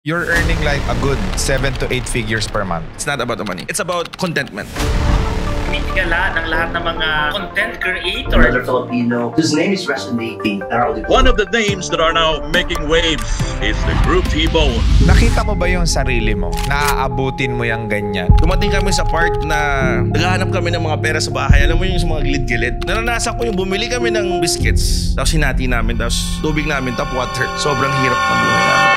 You're earning like a good 7 to 8 figures per month. It's not about the money. It's about contentment. Mitigala ng lahat ng mga content creator. Another Filipino whose name is resonating. One of the names that are now making waves is the group T-Bone. Nakita mo ba yung sarili mo? Naaabutin mo yung ganyan? Dumating kami sa part na naghahanap kami ng mga pera sa bahay. Alam mo yung sa mga gilid-gilid. Naranasan ko yung bumili kami ng biscuits. Tapos hinati namin. Tapos tubig namin. Tap water. Sobrang hirap ng buhay namin.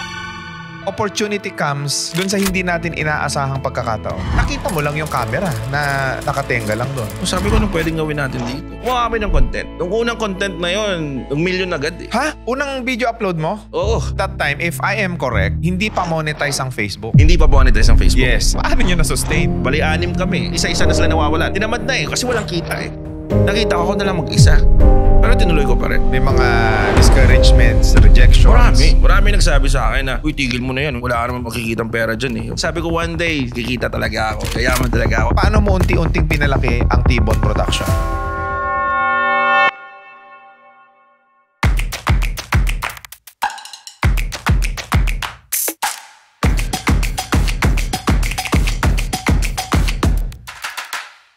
Opportunity comes dun sa hindi natin inaasahang pagkakataon. Nakita mo lang yung camera na nakatenga lang dun. Sabi ko, anong pwedeng gawin natin dito? Kuha kami ng content. Yung unang content na yun, 1 million agad eh. Ha? Unang video upload mo? Oo. That time, if I am correct, hindi pa monetize ang Facebook. Hindi pa monetize ang Facebook. Yes. Paano nyo na-sustain? Bali, 6 kami. Isa-isa na sila nawawala. Tinamad na eh, kasi walang kita eh. Nakita ko na lang mag-isa. Pero tinuloy ko pa rin. May mga discouragements, rejections. Marami nagsabi sa akin na, uy, tigil mo na yan. Wala ka naman makikitang pera dyan eh. Sabi ko, one day, kikita talaga ako. Kayaman talaga ako. Paano mo unti-unting pinalaki ang T-Bone Production?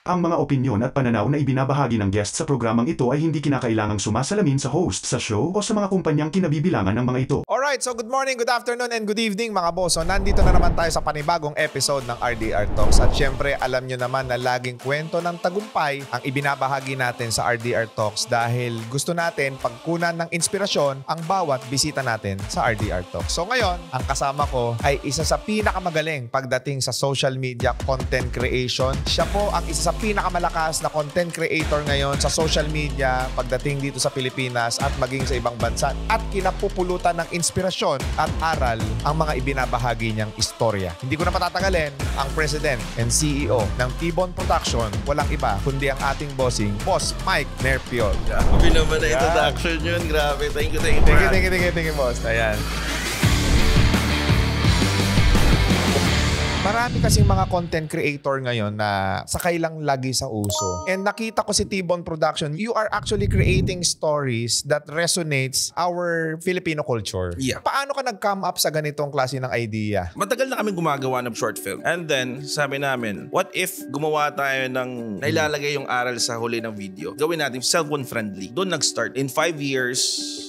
Ang mga opinyon at pananaw na ibinabahagi ng guest sa programang ito ay hindi kinakailangang sumasalamin sa host sa show o sa mga kumpanyang kinabibilangan ng mga ito. Alright, so good morning, good afternoon, and good evening mga boss. So nandito na naman tayo sa panibagong episode ng RDR Talks. At syempre, alam nyo naman na laging kwento ng tagumpay ang ibinabahagi natin sa RDR Talks dahil gusto natin pagkunan ng inspirasyon ang bawat bisita natin sa RDR Talks. So ngayon, ang kasama ko ay isa sa pinakamagaling pagdating sa social media content creation. Siya po ang isa sa pinakamalakas na content creator ngayon sa social media pagdating dito sa Pilipinas at maging sa ibang bansa at kinapupulutan ng inspirasyon at aral ang mga ibinabahagi niyang istorya. Hindi ko na patatagalin ang President and CEO ng T-Bone Production, walang iba kundi ang ating bossing, Boss Mike Nerpiol. Grabe naman na introduction yun. Grabe. Thank you, Thank you, boss. Ayan. Marami kasing mga content creator ngayon na sakay lang lagi sa uso. And nakita ko si T-Bone Production, you are actually creating stories that resonates our Filipino culture. Yeah. Paano ka nag-come up sa ganitong klase ng idea? Matagal na kami gumagawa ng short film. And then, sabi namin, what if gumawa tayo ng nailalagay yung aral sa huli ng video? Gawin natin cellphone friendly. Doon nag-start. In 5 years,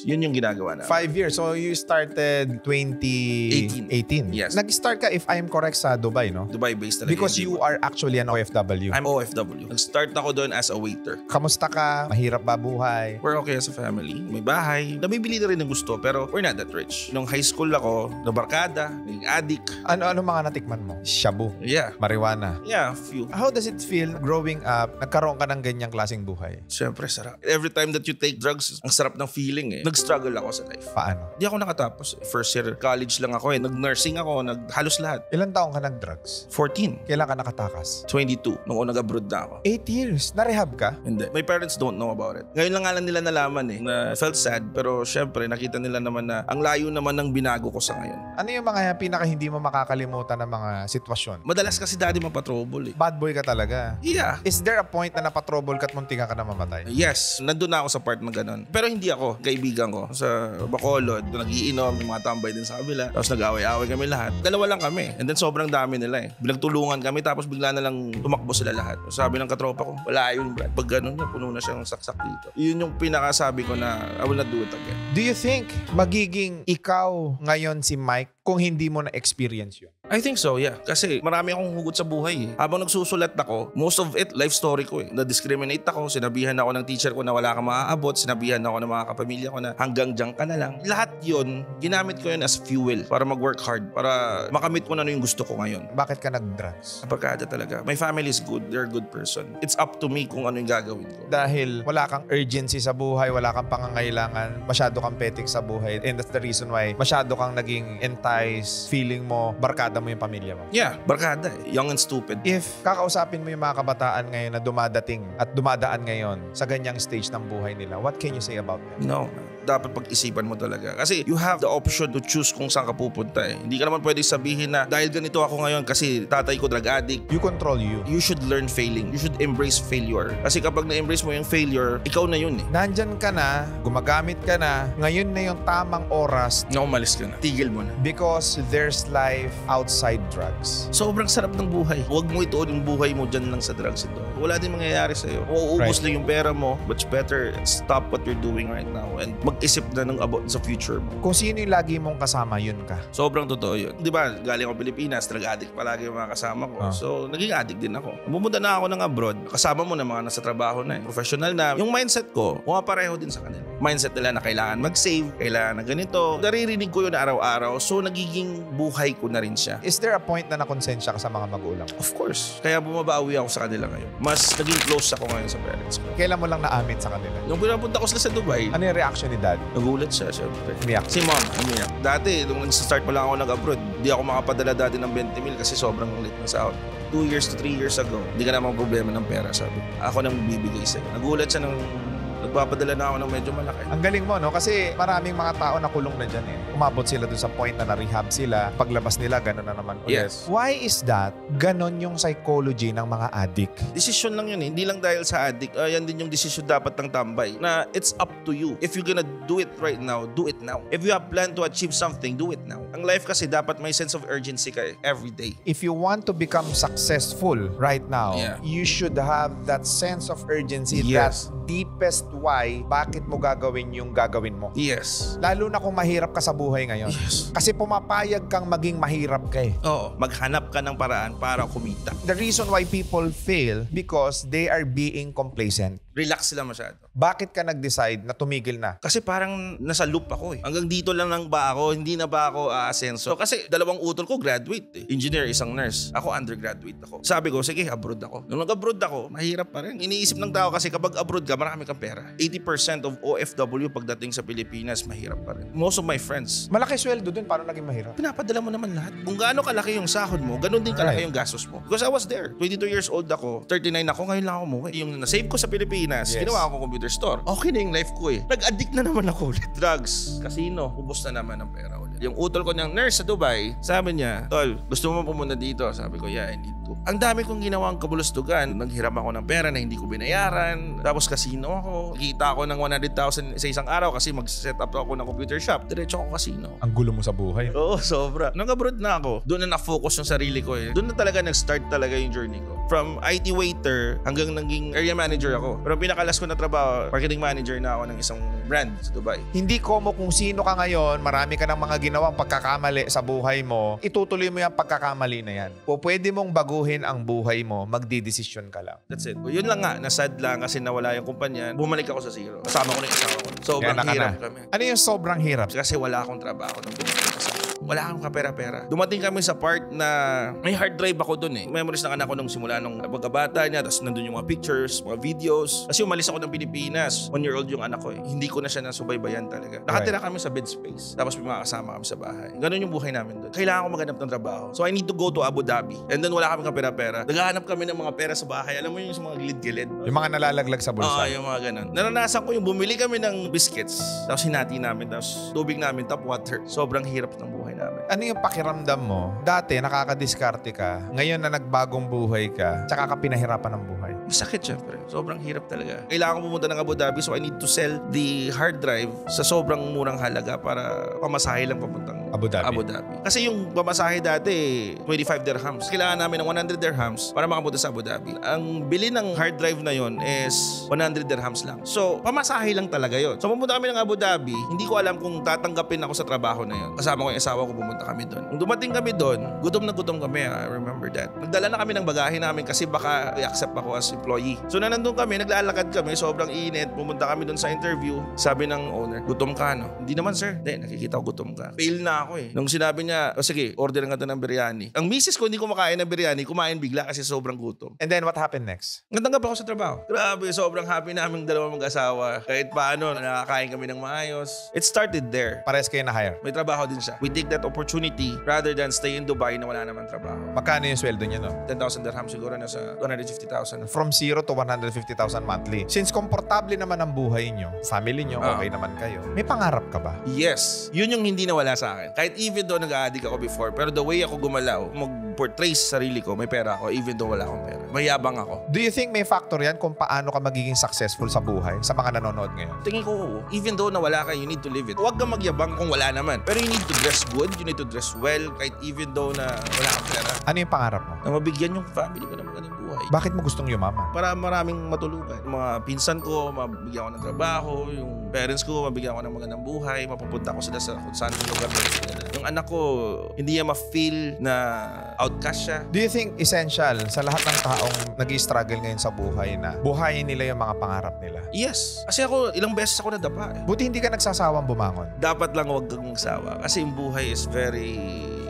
yun yung ginagawa namin. 5 years. So you started 2018. Yes. Nag-start ka, if I'm correct, sa Dubai, no? Dubai-based talaga. Because you are actually an OFW. I'm OFW. Nag-start ako doon as a waiter. Kamusta ka? Mahirap ba buhay? We're okay as a family. May bahay. Nabibili na rin ng gusto pero we're not that rich. Nung high school ako, nabarkada, naging addict. Ano mga natikman mo? Shabu? Yeah. Marijuana? Yeah, few. How does it feel growing up, nagkaroon ka ng ganyang klaseng buhay? Siyempre, sarap. Every time that you take drugs, ang sarap ng feeling eh. Nag-struggle ako sa life. Paano? Di ako nakatapos. First year college lang ako eh. Nag-nursing ako, halos lahat. Ilan taong ka nag-drugs? 14. Kailan ka nakatakas? 22. Nung nag-abroad na ako. 8 years. Na-rehab ka? Hindi. My parents don't know about it. Ngayon lang nga lang nila nalaman eh. Na felt sad. Pero syempre, nakita nila naman na ang layo naman ng binago ko sa ngayon. Ano yung mga pinaka hindi mo makakalimutan ng mga sitwasyon? Madalas kasi daddy mapatrouble eh. Bad boy ka talaga. Yeah. Is there a point na napatrouble ka at muntikan ka na mamatay? Yes. Nandun na ako sa part na ganun. Pero hindi ako. Kaibigan ko. Sa Bacolod, nagiinom, yung mga tambay din sa kabila. Tapos nag-away-away kami lahat. Dalawa lang kami. And then sobrang dami nila eh. Binagtulungan kami tapos bigla na lang tumakbo sila lahat. Sabi ng katropa ko, wala yun Brad. Pag ganun na, puno na siyang saksak dito. Yun yung pinakasabi ko na I will not do it again. Do you think magiging ikaw ngayon si Mike kung hindi mo na-experience yun? I think so, yeah. Kasi marami akong hugot sa buhay eh. Habang nagsusulat ako, most of it, life story ko eh. Na-discriminate ako, sinabihan ako ng teacher ko na wala kang maaabot, sinabihan ako ng mga kapamilya ko na hanggang dyan ka na lang. Lahat yun, ginamit ko yun as fuel para mag-work hard, para makamit ko na yung gusto ko ngayon. Bakit ka nag-drugs? Napagkada talaga. My family is good. They're a good person. It's up to me kung ano yung gagawin ko. Dahil wala kang urgency sa buhay, wala kang pangangailangan, masyado kang petting sa buhay. And that's the reason why masyado kang naging enticed, feeling mo, barkada mo yung pamilya mo. Yeah, barkada eh. Young and stupid. If kakausapin mo yung mga kabataan ngayon na dumadating at dumadaan ngayon sa ganyang stage ng buhay nila, what can you say about them? No, dapat pag-isipan mo talaga. Kasi you have the option to choose kung saan ka pupunta eh. Hindi ka naman pwede sabihin na dahil ganito ako ngayon kasi tatay ko drug addict. You control you. You should learn failing. You should embrace failure. Kasi kapag na-embrace mo yung failure, ikaw na yun eh. Nandyan ka na, gumagamit ka na, ngayon na yung tamang oras Na umalis ka na. Tigil mo na. because there's life outside drugs. Sobrang sarap ng buhay. Huwag mo ituon yung buhay mo dyan lang sa drugs ito. Wala din mangyayari sa'yo. Uuubos lang yung pera mo. Much better stop what you're doing right now and mag-isip na ng about sa future mo. Kung sino yung lagi mong kasama, yun ka. Sobrang totoo yun. Di ba, galing ako Pilipinas, drug addict palagi yung mga kasama ko. So, naging addict din ako. Pumunta na ako ng abroad. Kasama mo na mga nasa trabaho na eh. Professional na. Yung mindset ko, pareho din sa kanila. Mindset nila na kailangan mag-save, kailangan na ganito. Naririnig ko yun araw-araw. So, nagiging buhay ko na rin siya. Is there a point na nakonsensya ka sa mga magulang? Of course. Kaya bumabawi ako sa kanila ngayon. Mas naging close ako ngayon sa parents ko. Kailan mo lang naamin sa kanila? Nung pinapunta ko sila sa Dubai, Ano yung reaction ni dad? nagulat siya, syempre. Umiyak. Si mom, umiyak. Dati, nung nag-start pa lang ako nag-abroad, di ako makapadala dati ng 20 mil kasi sobrang lit na sahod. 2 years to 3 years ago, hindi ka naman problema ng pera, sabi. Ako nang bibigay sa'yo. Nagulat siya nung nagpapadala na ako ng medyo malaki. Ang galing mo, no? Kasi maraming mga tao na kulong na dyan eh. Umabot sila dun sa point na na-rehab sila. Paglabas nila, gano'n na naman ulit. Yes. Why is that ganon yung psychology ng mga addict? Decision lang yun eh. Hindi lang dahil sa addict. Yan din yung decision dapat ng tambay. Na it's up to you. If you're gonna do it right now, do it now. If you have plan to achieve something, do it now. Ang life kasi dapat may sense of urgency ka eh. Every day. If you want to become successful right now, Yeah. you should have that sense of urgency, Yes. that deepest why, bakit mo gagawin yung gagawin mo. Yes. Lalo na kung mahirap ka sa buhay ngayon. Yes. Kasi pumapayag kang maging mahirap ka eh. Oo. Maghanap ka ng paraan para kumita. The reason why people fail because they are being complacent. Relax sila masyado. Bakit ka nag-decide na tumigil na? Kasi parang nasa loop ako eh. Hanggang dito lang ba ako, hindi na ba ako aasenso? So, kasi dalawang utol ko graduate eh. Engineer, isang nurse. Ako undergraduate ako. Sabi ko, sige, abroad ako. Nung nag-abroad ako, mahirap pa rin. Iniisip ng tao kasi kapag abroad ka, marami kang pera. 80% of OFW pagdating sa Pilipinas, mahirap pa rin. Most of my friends, Malaki sweldo dun, paano naging mahirap? pinapadala mo naman lahat. Kung gaano kalaki yung sahod mo, ganun din kalaki yung gastos mo. Because I was there. 22 years old ako, 39 ako, ngayon lang ako umuwi. Yung nasave ko sa Pilipinas, Yes. ginawa ko computer store. Okay na yung life ko eh. Nag-addict na naman ako ulit. Drugs, casino, ubos na naman ang pera ulit. Yung utol ko niyang nurse sa Dubai, sabi niya, Tol, gusto mo pumunta dito? Sabi ko, yeah, I need to. Ang dami kong ginawang kabulustugan. Naghiram ako ng pera na hindi ko binayaran. Tapos casino ako. Kita ako ng 100,000 sa isang araw kasi mag-set up ako ng computer shop. Diretso ako casino. Ang gulo mo sa buhay. Oo, sobra. Nung abroad na ako, doon na na-focus yung sarili ko eh. Doon na talaga nag-start talaga yung journey ko. From IT waiter hanggang naging area manager ako. Pero pinakalas ko na trabaho, marketing manager na ako ng isang brand sa Dubai. Hindi ko mo kung sino ka ngayon, marami ka ng mga ginawang pagkakamali sa buhay mo, itutuloy mo yung pagkakamali na yan. O pwede mong baguhin ang buhay mo, magdidesisyon ka lang. That's it. Yun lang nga, nasad lang kasi nawala yung kumpanya. Bumalik ako sa zero. Kasama ko na yung asawa ko. Sobrang Kaya hirap na. kami. Ano yung sobrang hirap? Kasi wala akong trabaho nung dumating kasi. Wala akong kapera-pera. Dumating kami sa part na may hard drive ako dun eh. Memories ng anak ko nung simula nung pagkabata niya. Tapos nandun yung mga pictures, mga videos. Kasi umalis ako ng Pilipinas. 1-year-old yung anak ko eh. Hindi ko na siya nasubaybayan talaga. Nakatira kami sa bed space. Tapos may mga kasama kami sa bahay. Ganun yung buhay namin dun. Kailangan ko maghanap ng trabaho. So I need to go to Abu Dhabi. And then wala kami kapera-pera. Naghahanap kami ng mga pera sa bahay. Alam mo yung sa mga gilid-gilid. Yung mga nalalaglag sa bulsa. Yung mga ganun. Naranasan ko yung bumili kami ng biscuits. Tapos hinati namin. Tapos tubig namin, tap water. Sobrang hirap ng buhay namin. Ano yung pakiramdam mo? Dati nakakadiskarte ka, ngayon na nagbagong buhay ka, tsaka ka pinahirapan ng buhay. Masakit syempre. Sobrang hirap talaga. Kailangan ko pumunta ng Abu Dhabi so I need to sell the hard drive sa sobrang murang halaga para pamasahe lang papuntang Abu Dhabi. Kasi yung pamasahe dati, 25 dirhams. Kailangan namin ng 100 dirhams para makapunta sa Abu Dhabi. Ang bili ng hard drive na yon is 100 dirhams lang. So, pamasahe lang talaga yon. So, pumunta kami ng Abu Dhabi, hindi ko alam kung tatanggapin ako sa trabaho na yon. Kasama ko yung asawa ko, pumunta kami doon. Nung dumating kami doon, gutom na gutom kami. I remember that. Nagdala na kami ng bagahe namin kasi baka i-accept ako as employee. So, na nandun kami, naglalakad kami, sobrang init. Pumunta kami doon sa interview. Sabi ng owner, gutom ka, no? Hindi naman, sir. Hindi, nakikita ko gutom ka. Fail na ako eh. Nung sinabi niya, sige, order nga doon ng biryani. Ang misis ko hindi kumakain ng biryani, kumain bigla kasi sobrang gutom. And then what happened next? Natanggap ako sa trabaho. Grabe, sobrang happy namin dalawang mag-asawa. Kahit paano, nakakain kami ng maayos. It started there. Pares kayo na hire. May trabaho din siya. We take that opportunity rather than stay in Dubai na wala naman trabaho. Magkano yung sweldo niya, no? 10,000 dirham siguro nasa 250,000. From 0 to 150,000 monthly. Since komportable naman ang buhay nyo, family nyo, okay naman kayo, may pangarap ka ba? Yes. Yun yung hindi nawala sa akin. Kahit even though nag-a-addict ako before, pero the way ako gumalaw, mag-portray sa sarili ko, may pera ako, even though wala akong pera. Mayabang ako. Do you think may factor yan kung paano ka magiging successful sa buhay sa mga nanonood ngayon? Tingin ko, even though nawala ka, you need to live it. Huwag kang magyabang kung wala naman. Pero you need to dress good, you need to dress well, kahit even though na wala kang pera. Ano yung pangarap mo? Na mabigyan yung family ko ng magandang buhay. Bakit mo gustong yumaman? Para maraming matulungan. Yung mga pinsan ko, mabigyan ko ng trabaho. Yung parents ko, mabigyan ko ng magandang buhay. Mapupunta ko sila sa kung saan yung lugar nila. Yung anak ko, hindi niya ma-feel na outcast siya. Do you think essential sa lahat ng taong nag-i-struggle ngayon sa buhay na buhayin nila yung mga pangarap nila? Yes. Kasi ako, ilang beses ako nadapa. Buti hindi ka nagsasawang bumangon. Dapat lang huwag kang magsawa. Kasi yung buhay is very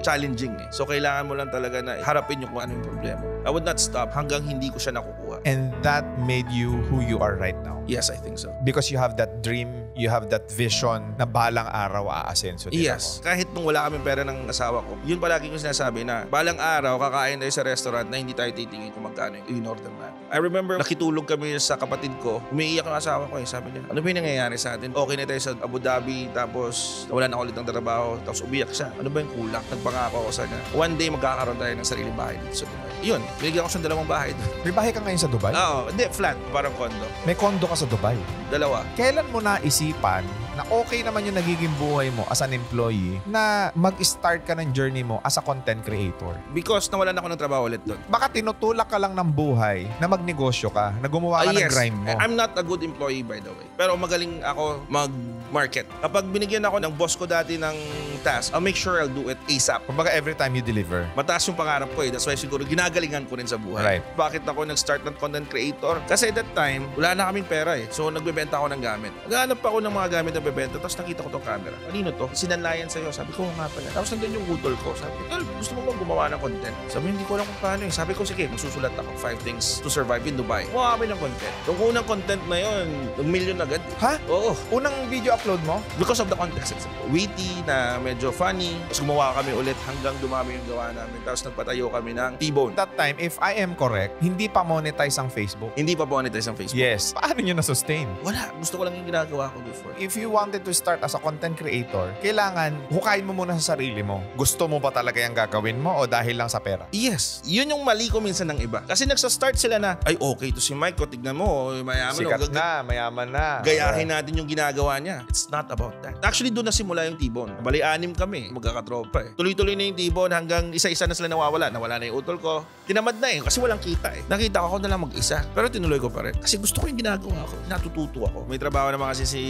challenging eh. So kailangan mo lang talaga na harapin yung kung ano yung problema. I would not stop hanggang hindi ko siya nakukuha. And that made you who you are right now. Yes, I think so. Because you have that dream, you have that vision na balang araw aasenso din Yes. ako. Kahit nung wala kaming pera ng asawa ko, yun palagi ko sinasabi na balang araw kakain tayo sa restaurant na hindi tayo titingin kung magkano yung in-order natin. I remember nakitulog kami sa kapatid ko. Umiiyak ang asawa ko eh. Sabi niya, ano ba yung nangyayari sa atin? Okay na tayo sa Abu Dhabi, tapos wala na ulit ng trabaho, tapos umiyak siya. Ano ba yung kulang? Nagpangako ako sa kanya. One day magkakaroon tayo ng sariling bahay dito sa Dubai. Yun, binigyan ko siyang 2 bahay doon. May bahay ka ngayon sa Dubai? Oo, hindi, flat, parang condo. May kondo ka sa Dubai. 2. Kailan mo naisipan na okay naman yung nagiging buhay mo as an employee na mag-start ka ng journey mo as a content creator? Because nawalan ako ng trabaho ulit doon. Baka tinutulak ka lang ng buhay na magnegosyo ka, na gumawa ka ng grind mo. I'm not a good employee by the way. Pero magaling ako mag-market. Kapag binigyan ako ng boss ko dati ng task, I'll make sure I'll do it ASAP. Kumbaga every time you deliver. Mataas yung pangarap ko eh. That's why siguro ginagalingan ko rin sa buhay. Right. Bakit ako nag-start ng content creator? Kasi at that time, wala na kaming pera eh. So nagbebenta ako ng gamit. Naghanap ako ng mga gamit na bebenta, tapos nakita ko tong camera. Kanino to? Sinanlayan sa'yo. Sabi ko, nga pala. Tapos nandun yung utol ko. Sabi ko, gusto mo bang gumawa ng content? Sabi, hindi ko alam kung paano eh. Sabi ko, sige, magsusulat ako 5 things to survive in Dubai. Gumawa kami ng content. Yung unang content na yun, 1 million agad. Ha? Oo. Unang video upload mo? Because of the context. Witty na medyo funny. Tapos gumawa kami ulit hanggang dumami yung gawa namin. Tapos nagpatayo kami ng T-Bone. That time, if I am correct, hindi pa monetize ang Facebook. Hindi pa monetize ang Facebook. Yes. Paano nyo na-sustain? Wala. Gusto ko lang yung ginagawa ko before. If you wanted to start as a content creator, kailangan hukayin mo muna sa sarili mo. Gusto mo ba talaga yung gagawin mo o dahil lang sa pera? Yes. Yun yung mali ko minsan ng iba. Kasi nagsa-start sila na, ay okay to si Mike, o tignan mo, mayaman. Sikat na, mayaman na. Gayahin natin yung ginagawa niya. It's not about that. Actually, doon nasimula yung T-Bone. Bali, 6 kami. Magkakatropa eh. Tuloy-tuloy na yung T-Bone hanggang isa-isa na sila nawawala. Nawala na yung utol ko. Tinamad na eh. Kasi walang kita eh. Nakita ko na lang mag-isa. Pero tinuloy ko pa rin. Kasi gusto ko yung ginagawa ko. Natututo ako. May trabaho naman kasi si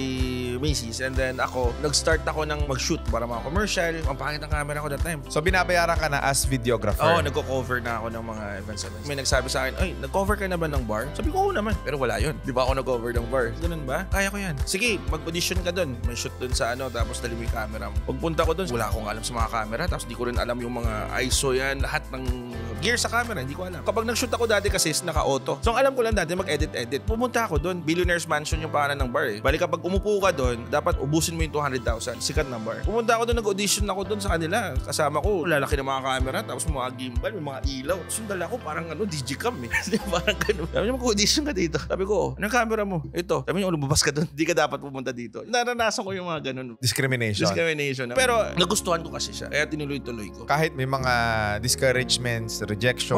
Macy's. And then ako, nag-start ako ng mag-shoot para mga commercial. Ang pangit ng camera ko that time. So binabayaran ka na as videographer? Oo, nagko-cover na ako ng mga events. May nagsabi sa akin, ay, nag-cover ka na ba ng bar? Sabi ko, oo naman. Pero wala yun. Di ba ako nag-cover ng bar? Ganun ba? Kaya ko yan. Sige, mag-audition ka dun. May shoot dun sa tapos dali mo yung camera mo. Pagpunta ko dun, wala akong alam sa mga camera. Tapos di ko rin alam yung mga ISO yan, lahat ng gear sa camera. Hindi ko alam. Kapag nag-shoot ako dati kasi naka-auto. So ang alam ko lang dati, mag-edit-edit. Pumunta ako dun. Billionaire's Mansion yung pangalan ng bar eh. Bali kapag umupo ka dun, dapat ubusin mo yung 200,000. Sikat na bar. Pumunta ako dun, nag-audition ako dun sa kanila. Kasama ko, lalaki ng mga camera, tapos mga gimbal, may mga ilaw. Sundal ako, parang digicam eh. Parang ganun. Sabi niya, mag-audition ka dito. Sabi ko, anong camera mo? Ito. Sabi niya, lumabas ka dun. Hindi ka dapat pumunta dito. Naranasan ko yung mga ganun. Discrimination. Pero nagustuhan ko kasi siya. Kaya tinuloy-tuloy ko. Kahit may mga discouragements, rejections.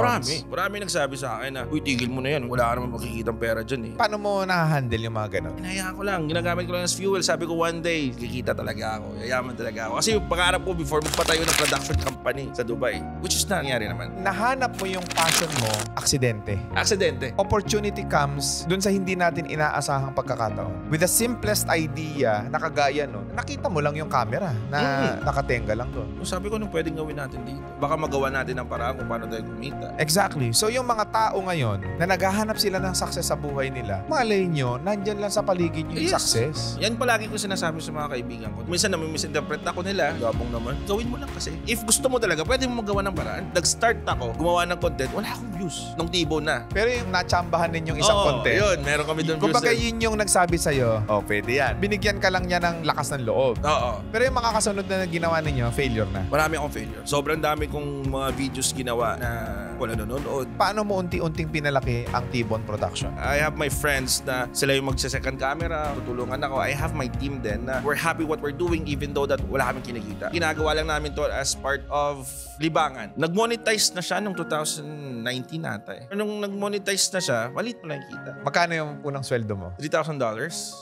Marami nagsabi sa akin na, uy, tigil mo na yan. Wala ka naman makikitang pera dyan eh. Paano mo na-handle yung mga ganun? Hinayaan ko lang. Ginagamit ko lang as fuel. Sabi ko, one day, kikita talaga ako. Yayaman talaga ako. Kasi yung pangarap ko before magpatayo ng production company sa Dubai. Which is nangyari naman. Nahanap mo yung passion mo, aksidente. Aksidente. Opportunity comes dun sa hindi natin inaasahang pagkakataon. With the simplest idea na kagaya nun, nakita mo lang yung camera na nakatenga lang doon. Sabi ko, anong pwedeng gawin natin dito? Baka magawa natin ang paraan kung paano tayo kumita. Exactly. So yung mga tao ngayon na naghahanap sila ng success sa buhay nila, malay nyo, nandyan lang sa paligid yung success. Yan palagi ko sinasabi sa mga kaibigan ko. Minsan na may misinterpret ako nila. Gabong naman. Gawin mo lang kasi. If gusto mo mo talaga, pwede mo magawa ng paraan. Nag-start ako, gumawa ng content, wala akong views nung T-Bone na. Pero yung natsambahan ninyong isang content. Yun, meron kami doon views. Kumbaga yun yung nagsabi sa'yo, pwede yan. Binigyan ka lang niya ng lakas ng loob. Oo. Pero yung mga kasunod na ginawa ninyo, failure na. Marami akong failure. Sobrang dami kong mga videos ginawa na wala nanonood. Paano mo unti-unting pinalaki ang T-Bone Production? I have my friends na sila yung magsa-second camera, tutulungan ako. I have my team din na we're happy what we're doing even though that wala kaming kinikita. Ginagawa lang namin to as part of libangan. Nag-monetize na siya noong 2019 ata eh. Nung nag-monetize na siya, maliit mo lang kita. Magkano yung unang sweldo mo? $3,000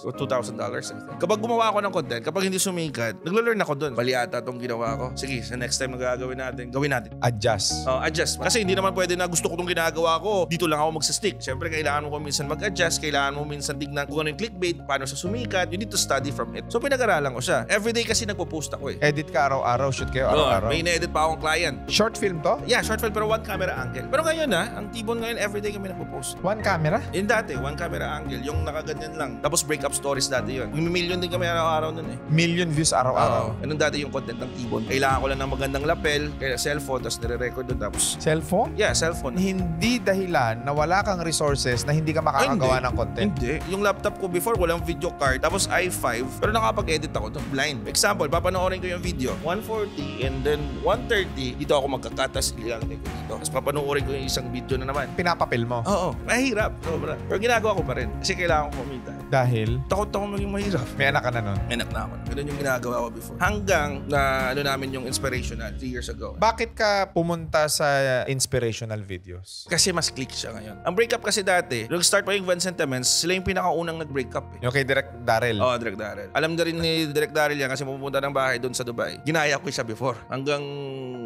o $2,000 I think. Kapag gumawa ako ng content, kapag hindi sumikat, naglo-learn ako doon. Bali ata itong ginawa ko. Sige, sa next time na gagawin natin, gawin natin. Adjust. Adjust. Kasi hindi naman pwede na gusto ko itong ginagawa ko, dito lang ako magsa-stick. Siyempre, kailangan mo minsan mag-adjust, kailangan mo minsan tignan kung ano yung clickbait, paano sa sumikat. You need to study from it. So, pinag-aralan ko siya. Everyday kasi nagpo-post ako eh. Edit ka araw-araw, shoot kayo araw-araw. May ina-edit pa akong client. Short film to? Yeah, short film pero one camera angle. Pero ngayon ang T-Bone ngayon, everyday kami nagpo-post. One camera? Yung dati, one camera angle. Yung nakaganyan lang. Tapos breakup stories dati yun. Yung million din kami araw-araw nun eh. Million views araw-araw. Anong dati yung content ng T-Bone? Kailangan ko lang ng magandang lapel, kaya cellphone, tapos nire-record doon. Tapos, Cellphone? yeah, cellphone. Hindi dahilan na wala kang resources na hindi ka makakagawa ng content. Hindi. Yung laptop ko before, walang video card. Tapos i5, pero nakapag-edit ako to blind. Example, papanoorin ko yung video. 140 and then 130, dito ako magkakatas, ilalagay ko dito. Tapos papanoorin ko yung isang video na naman. Pinapapil mo? Oo. Mahirap. Sobra. Pero ginagawa ko pa rin. Kasi kailangan ko kumita. Dahil? Takot ako maging mahirap. May anak ka na nun? Enak na ako. Ganun yung ginagawa ko before. Hanggang na namin yung inspirational 3 years ago. Bakit ka pumunta sa inspirational videos? Kasi mas click siya ngayon. Ang breakup kasi dati, nung start pa yung Van Sentiments, sila yung pinakaunang nag-breakup eh. Yung kay Direk Daryl? Oo, Direk Daryl. Alam na rin ni Direk Daryl yan kasi pumunta ng bahay doon sa Dubai. Ginaya ko siya before. Hanggang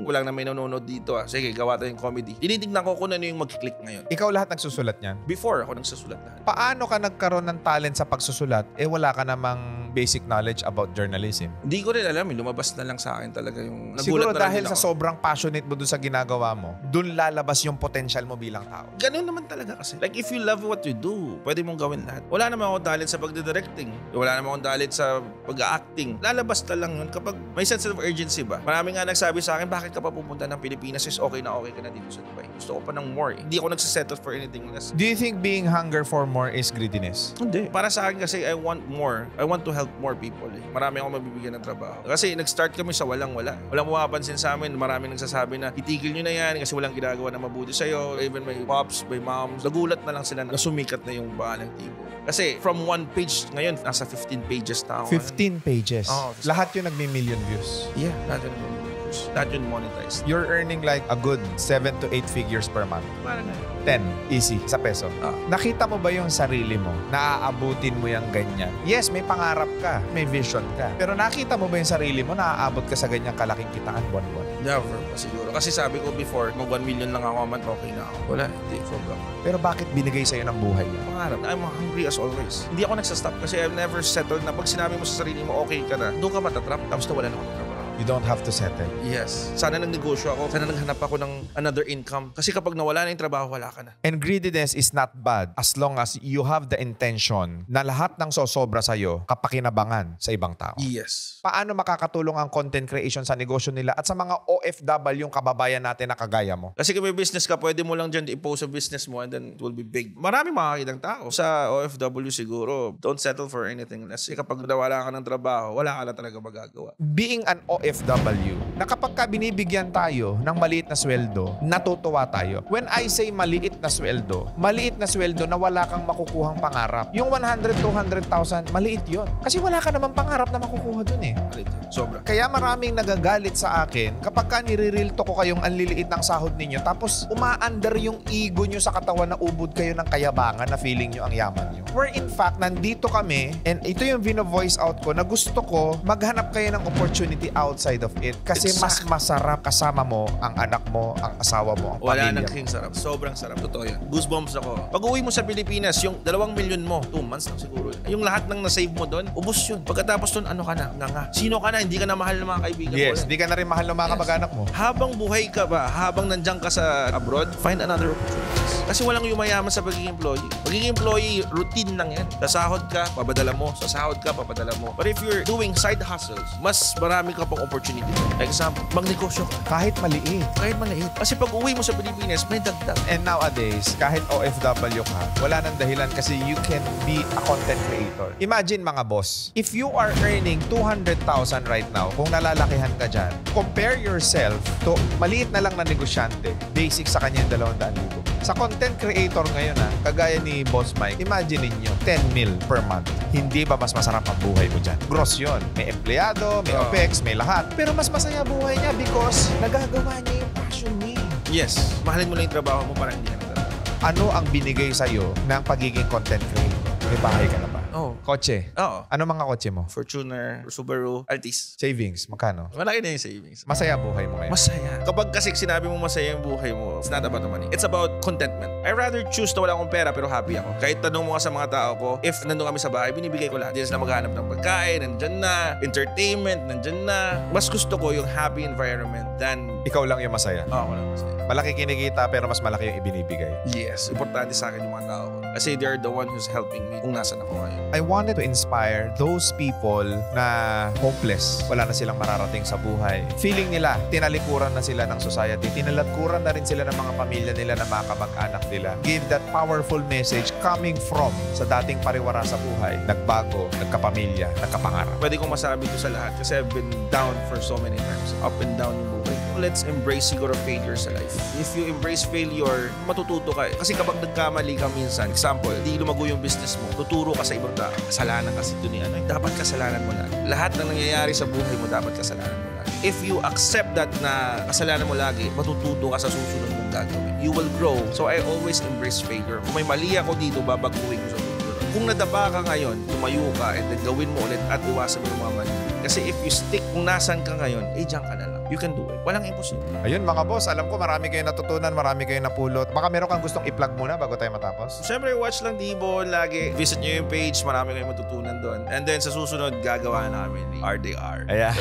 walang na may nanonood dito Sige, gawa tayong comedy. Tinitignan ko kung ano yung mag-click ngayon. Ikaw lahat nagsusulat niyan? Before ako nagsusulat lahat. Paano ka nagkaroon ng talent sa pagsusulat wala ka namang basic knowledge about journalism? Hindi ko rin alam. Lumabas na lang sa akin talaga yung nagulat Siguro na dahil rin sa ako. sobrang passionate mo dun sa ginagawa mo, dun lalabas yung potential mo bilang tao. Ganun naman talaga kasi. Like if you love what you do, pwede mong gawin lahat. Wala naman akong talent sa pagdidirecting. Wala naman akong talent sa pag-acting. Lalabas na lang yun kapag may sense of urgency ba. Marami nga nagsabi sa akin, bakit ka pa pupunta ng Pilipinas is okay ka na dito sa Dubai. Gusto ko pa ng more eh. Hindi ako nagsisettle for anything less. Do you think being hunger for more is greediness? Hindi. Para sa akin kasi I want more. I want to help more people eh. Marami akong mabibigyan ng trabaho. Kasi nag-start kami sa walang-wala. Walang mapapansin sa amin. Maraming nagsasabi na itigil nyo na yan kasi walang ginagawa na mabuti sa'yo. Even my pops, my moms. Nagulat na lang sila na sumikat na yung pangalang T-Bone. Kasi from 1 page, ngayon nasa 15 pages na ako. 15 pages? Oo. Lahat yun nagmi-million views? Yeah, lahat yun monetized. Lahat yun monetized. You're earning like a good 7 to 8 figures per month. Parang 10, easy, sa peso. Nakita mo ba yung sarili mo? Naaabutin mo yung ganyan? Yes, may pangarap ka, may vision ka. Pero nakita mo ba yung sarili mo? Naaabot ka sa ganyang kalaking kitaan buwan-buwan? never pa siguro. Kasi sabi ko before, mag 1 million lang ako man, okay na ako. Wala, hindi. Sobrang. Pero bakit binigay sa'yo ng buhay yan? Pangarap. I'm hungry as always. Hindi ako nagsastop kasi I've never settled na pag sinabi mo sa sarili mo, okay ka na, doon ka matatrap. Tapos nawala na ako ng trabaho. You don't have to settle. Yes. Sana nagnegosyo ako. Sana naghanap ako ng another income. Kasi kapag nawala na yung trabaho, wala ka na. And greediness is not bad as long as you have the intention na lahat ng sosobra sa'yo kapakinabangan sa ibang tao. Yes. Paano makakatulong ang content creation sa negosyo nila at sa mga OFW yung kababayan natin na kagaya mo? Kasi kung may business ka, pwede mo lang dyan i-post sa business mo and then it will be big. Maraming makakitang tao. Sa OFW siguro, don't settle for anything less. Kasi kapag nawala ka ng trabaho, wala ka na talaga magagawa. Being an OFW, na kapag ka binibigyan tayo ng maliit na sweldo, natutuwa tayo. When I say maliit na sweldo na wala kang makukuhang pangarap. Yung 100, 200,000, maliit yon. Kasi wala ka naman pangarap na makukuha dun eh. Sobra. Kaya maraming nagagalit sa akin kapag ka nire-real to ko kayong ang liliit ng sahod ninyo tapos umaandar yung ego nyo sa katawan na ubod kayo ng kayabangan na feeling nyo ang yaman nyo. Where in fact, nandito kami and ito yung vino-voice out ko na gusto ko maghanap kayo ng opportunity outside of it kasi mas masarap kasama mo ang anak mo, ang asawa mo, ang Wala pamilya nang mo. king sarap. Sobrang sarap. Totoo yan. Goosebumps ako. Pag uwi mo sa Pilipinas, yung 2 million mo, 2 months lang siguro. Yung lahat ng na-save mo doon, ubos yun. Pagkatapos doon, ano ka na? Nga. Sino ka na? Hindi ka na mahal ng mga kaibigan mo. Yes, di ka na rin mahal ng mga kamag-anak mo. Habang buhay ka ba, habang nandiyan ka sa abroad, find another opportunities. Kasi walang yumayaman sa pagiging employee. Pagiging employee, routine lang yan. Sasahod ka, papadala mo. Sasahod ka, papadala mo. But if you're doing side hustles, mas marami ka pang opportunity. Like example, magnegosyo ka. Kahit maliit. Kahit maliit. Kasi pag uwi mo sa Pilipinas, may dagdag. And nowadays, kahit OFW ka, wala nang dahilan kasi you can be a content creator. Imagine mga boss, if you are earning 200,000 right now, kung nalalakihan ka dyan, compare yourself to maliit na lang na negosyante. Basic sa kanya yung 200,000. Sa content creator ngayon kagaya ni Boss Mike, imagine ninyo, 10 mil per month. Hindi ba mas masarap ang buhay mo dyan? Gross yun. May empleyado, may OPEX, may lahat. Pero mas masaya buhay niya because nagagawa niya yung passion niya. Yes. Mahalin mo lang yung trabaho mo para hindi ka nagtatrabaho. Ano ang binigay sa'yo ng pagiging content creator? May bahay ka na ba? Oo. Kotse? Oo. Ano mga kotse mo? Fortuner, Subaru, Altis. Savings? Magkano? Malaki na yung savings. Masaya buhay mo ngayon? Masaya. Kapag kasi sinabi mo masaya yung buhay mo, it's not about the money. It's about contentment. I rather choose na wala akong pera pero happy ako. Kahit tanong mo nga sa mga tao ko, if nandun kami sa bahay, binibigay ko lahat. Hindi sila maghanap ng pagkain, nandyan na. Entertainment, nandyan na. Mas gusto ko yung happy environment than... Ikaw lang yung masaya? Ako lang masaya. Malaki kinikita pero mas malaki yung ibinibigay. Yes. Importante sa akin yung mga tao ko. Kasi they're the one who's helping me kung nasan ako ngayon. I wanted to inspire those people na hopeless. Wala na silang mararating sa buhay. Feeling nila, tinalikuran na sila ng society. Tinalikuran na rin sila ng mga pamilya nila na mga kamag-anak nila. Give that powerful message coming from sa dating pariwara sa buhay. Nagbago, nagkapamilya, nagkapangarap. Pwede kong masabi ito sa lahat kasi I've been down for so many times. Up and down yung buhay ko. Let's embrace siguro failure sa life. If you embrace failure, matututo ka. Kasi kapag nagkamali ka minsan, example, di lumago yung business mo, tuturo ka sa ibang tao. Kasalanan kasi doon yan. Dapat kasalanan mo lagi. Lahat ng nangyayari sa buhay mo, dapat kasalanan mo lagi. If you accept that na kasalanan mo lagi, matututo ka sa susunod mong gagawin. You will grow. So I always embrace failure. Kung may mali ako dito, babaguhin ko sa susunod. Kung nadapa ka ngayon, tumayo ka and then gawin mo ulit at iwasan mo yung mga mali. Kasi if you stick kung nasan ka ngayon, dyan ka na lang. You can do it. Walang imposible. Ayun mga boss, alam ko marami kayong natutunan, marami kayong napulot. Baka meron kang gustong i-plug muna bago tayo matapos? Siyempre, watch lang T-Ball lagi. Visit nyo yung page, marami kayong matutunan doon. And then sa susunod, gagawa namin ni RDR. Ayan.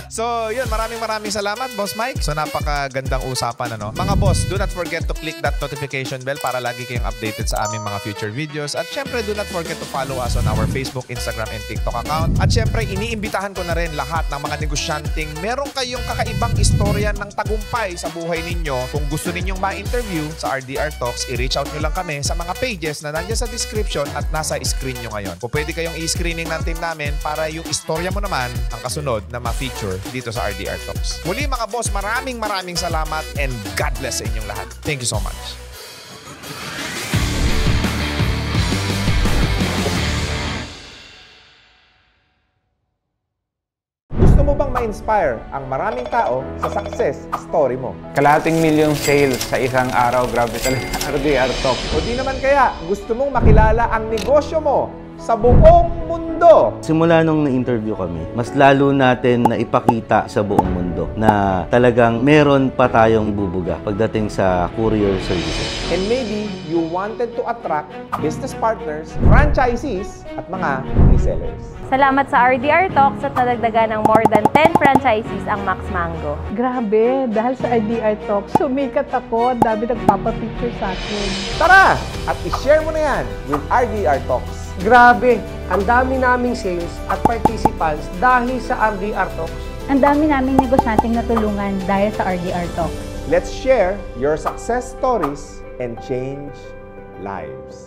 So, yun, maraming salamat, Boss Mike. So, napakagandang usapan, ano? Mga boss, do not forget to click that notification bell para lagi kayong updated sa aming mga future videos. At syempre, do not forget to follow us on our Facebook, Instagram, and TikTok account. At syempre, iniimbitahan ko na rin lahat ng mga negosyanteng meron kayong kakaibang istorya ng tagumpay sa buhay ninyo. Kung gusto ninyong ma-interview sa RDR Talks, i-reach out nyo lang kami sa mga pages na nandiyan sa description at nasa screen nyo ngayon. Kung pwede kayong i-screening ng team namin para yung istorya mo naman ang kasunod na ma-feature dito sa RDR Talks. Muli mga boss, maraming salamat and God bless sa inyong lahat. Thank you so much. Gusto mo bang ma-inspire ang maraming tao sa success story mo? Kalahating milyong sales sa isang araw, grabe talaga. RDR Talk. O di naman kaya, gusto mong makilala ang negosyo mo sa buong mundo? Simula nung na-interview kami, mas lalo natin na ipakita sa buong mundo na talagang meron pa tayong ibubuga pagdating sa courier services. And maybe you wanted to attract business partners, franchisees, at mga resellers. Salamat sa RDR Talks at nadagdagan ng more than 10 franchisees ang Max Mango. Grabe, dahil sa RDR Talks, sumikat ako. Dami nagpapapicture sa akin. Tara! At i-share mo na yan with RDR Talks. Grabe, ang dami naming sales at participants dahil sa RDR Talks. Ang dami naming negosyanteng natulungan dahil sa RDR Talks. Let's share your success stories and change lives.